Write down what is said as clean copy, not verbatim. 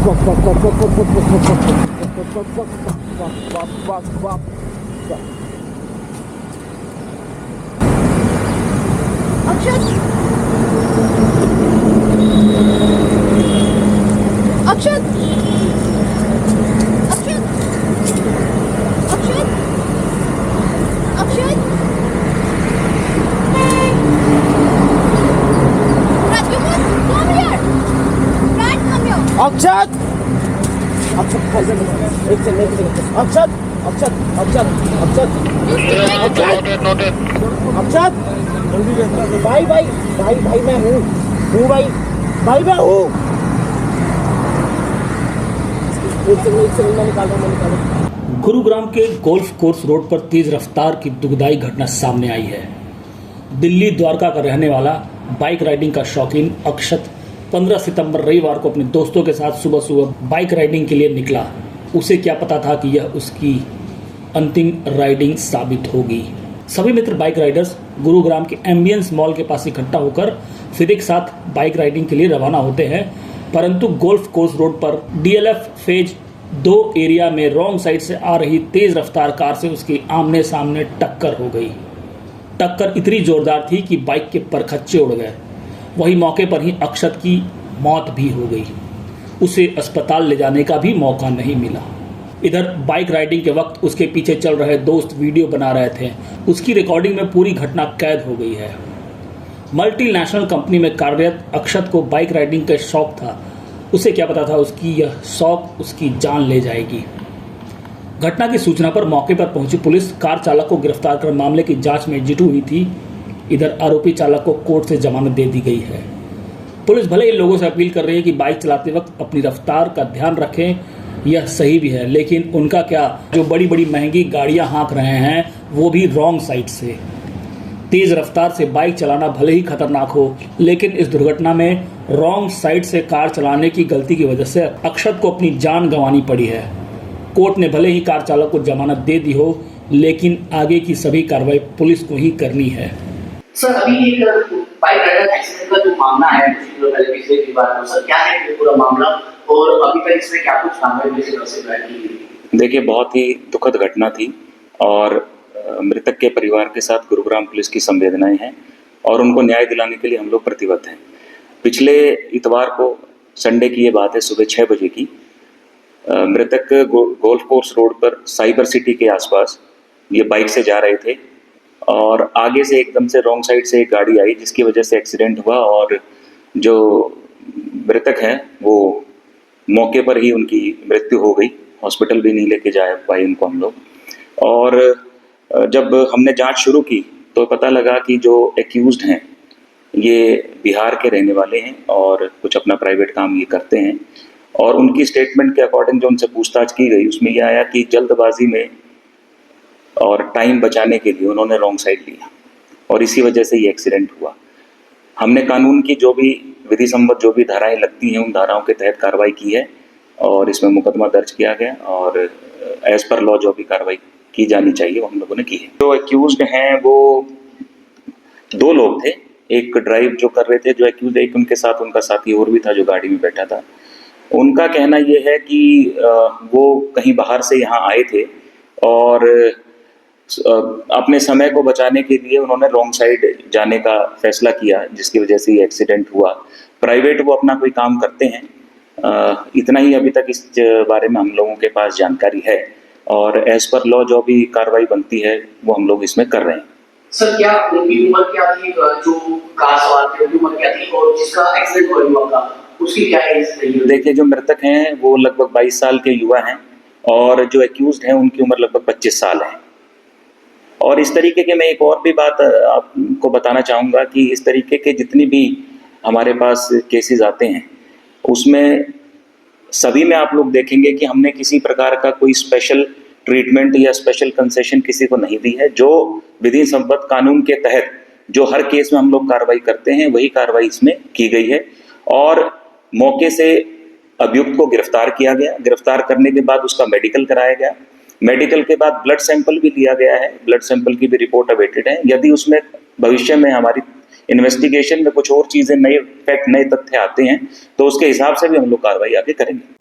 Akshat, Akshat, Akshat, Akshat, Akshat, Rajkumar, come here. Brad, come here. अक्षत, अक्षत, एक second, अक्षत, अक्षत, अक्षत, अक्षत, अक्षत, भाई भाई भाई भाई मैं हूँ भाई भाई मैं हूँ। एक सेकंड मैं निकाल रहा हूँ। गुरुग्राम के गोल्फ कोर्स रोड पर तेज रफ्तार की दुखदाई घटना सामने आई है। दिल्ली द्वारका का रहने वाला बाइक राइडिंग का शौकीन अक्षत 15 सितंबर रविवार को अपने दोस्तों के साथ सुबह सुबह बाइक राइडिंग के लिए निकला। उसे क्या पता था कि यह उसकी अंतिम राइडिंग साबित होगी। सभी मित्र बाइक राइडर्स गुरुग्राम के एम्बियंस मॉल के पास इकट्ठा होकर फिर एक साथ बाइक राइडिंग के लिए रवाना होते हैं, परंतु गोल्फ कोर्स रोड पर डीएलएफ फेज 2 एरिया में रॉन्ग साइड से आ रही तेज रफ्तार कार से उसकी आमने सामने टक्कर हो गई। टक्कर इतनी जोरदार थी कि बाइक के परखच्चे उड़ गए। वही मौके पर ही अक्षत की मौत भी हो गई। उसे अस्पताल ले जाने का भी मौका नहीं मिला। इधर बाइक राइडिंग के वक्त उसके पीछे चल रहे दोस्त वीडियो बना रहे थे। उसकी रिकॉर्डिंग में पूरी घटना कैद हो गई है। मल्टीनेशनल कंपनी में कार्यरत अक्षत को बाइक राइडिंग का शौक था। उसे क्या पता था उसकी यह शौक उसकी जान ले जाएगी। घटना की सूचना पर मौके पर पहुंची पुलिस कार चालक को गिरफ्तार कर मामले की जांच में जुटी हुई थी। इधर आरोपी चालक को कोर्ट से जमानत दे दी गई है। पुलिस भले ही लोगों से अपील कर रही है कि बाइक चलाते वक्त अपनी रफ्तार का ध्यान रखें, यह सही भी है, लेकिन उनका क्या, जो बड़ी बड़ी महंगी गाड़ियां हाँक रहे हैं वो भी रॉन्ग साइड से। तेज रफ्तार से बाइक चलाना भले ही खतरनाक हो, लेकिन इस दुर्घटना में रॉन्ग साइड से कार चलाने की गलती की वजह से अक्षत को अपनी जान गंवानी पड़ी है। कोर्ट ने भले ही कार चालक को जमानत दे दी हो, लेकिन आगे की सभी कार्रवाई पुलिस को ही करनी है। सर, अभी एक बाइक राइडर एक्सीडेंट का जो मामला है, पहले पिछले की बात हो, सर क्या है ये पूरा मामला और अभी तक इसमें क्या कुछ कार्रवाई की? देखिए, बहुत ही दुखद घटना थी और मृतक के परिवार के साथ गुरुग्राम पुलिस की संवेदनाएं हैं और उनको न्याय दिलाने के लिए हम लोग प्रतिबद्ध हैं। पिछले इतवार को, संडे की ये बात है, सुबह 6 बजे की, मृतक गोल्फ कोर्स रोड पर साइबर सिटी के आसपास ये बाइक से जा रहे थे और आगे से एकदम से रॉन्ग साइड से एक गाड़ी आई, जिसकी वजह से एक्सीडेंट हुआ और जो मृतक हैं वो मौके पर ही उनकी मृत्यु हो गई। हॉस्पिटल भी नहीं लेके जा पाए उनको हम लोग। और जब हमने जांच शुरू की तो पता लगा कि जो एक्यूज्ड हैं ये बिहार के रहने वाले हैं और कुछ अपना प्राइवेट काम ये करते हैं। और उनकी स्टेटमेंट के अकॉर्डिंग जो उनसे पूछताछ की गई उसमें यह आया कि जल्दबाजी में और टाइम बचाने के लिए उन्होंने रॉन्ग साइड लिया और इसी वजह से ये एक्सीडेंट हुआ। हमने कानून की जो भी विधि सम्मत जो भी धाराएं लगती हैं उन धाराओं के तहत कार्रवाई की है और इसमें मुकदमा दर्ज किया गया और एज पर लॉ जो भी कार्रवाई की जानी चाहिए वो हम लोगों ने की है। जो एक्यूज्ड हैं वो 2 लोग थे। एक ड्राइव जो कर रहे थे जो एक्यूज्ड, एक उनके साथ उनका साथी और भी था जो गाड़ी में बैठा था। उनका कहना ये है कि वो कहीं बाहर से यहाँ आए थे और अपने समय को बचाने के लिए उन्होंने रॉन्ग साइड जाने का फैसला किया, जिसकी वजह से ये एक्सीडेंट हुआ। प्राइवेट वो अपना कोई काम करते हैं। इतना ही अभी तक इस बारे में हम लोगों के पास जानकारी है और एज पर लॉ जो भी कार्रवाई बनती है वो हम लोग इसमें कर रहे हैं। सर, क्या उनकी उम्र क्या थी, जो कार सवार थे उनकी उम्र क्या थी और जिसका एक्सीडेंट हुआ युवक का उसकी क्या एज थी? देखिए, जो मृतक हैं वो लगभग 22 साल के युवा हैं और जो एक्यूज्ड हैं उनकी उम्र लगभग 25 साल है। और इस तरीके के, मैं एक और भी बात आपको बताना चाहूँगा कि इस तरीके के जितनी भी हमारे पास केसेस आते हैं उसमें सभी में आप लोग देखेंगे कि हमने किसी प्रकार का कोई स्पेशल ट्रीटमेंट या स्पेशल कंसेशन किसी को नहीं दी है। जो विधि सम्मत कानून के तहत जो हर केस में हम लोग कार्रवाई करते हैं वही कार्रवाई इसमें की गई है और मौके से अभियुक्त को गिरफ्तार किया गया। गिरफ्तार करने के बाद उसका मेडिकल कराया गया। मेडिकल के बाद ब्लड सैंपल भी लिया गया है। ब्लड सैंपल की भी रिपोर्ट अवेटेड है। यदि उसमें भविष्य में हमारी इन्वेस्टिगेशन में कुछ और चीज़ें, नए फैक्ट, नए तथ्य आते हैं तो उसके हिसाब से भी हम लोग कार्रवाई आगे करेंगे।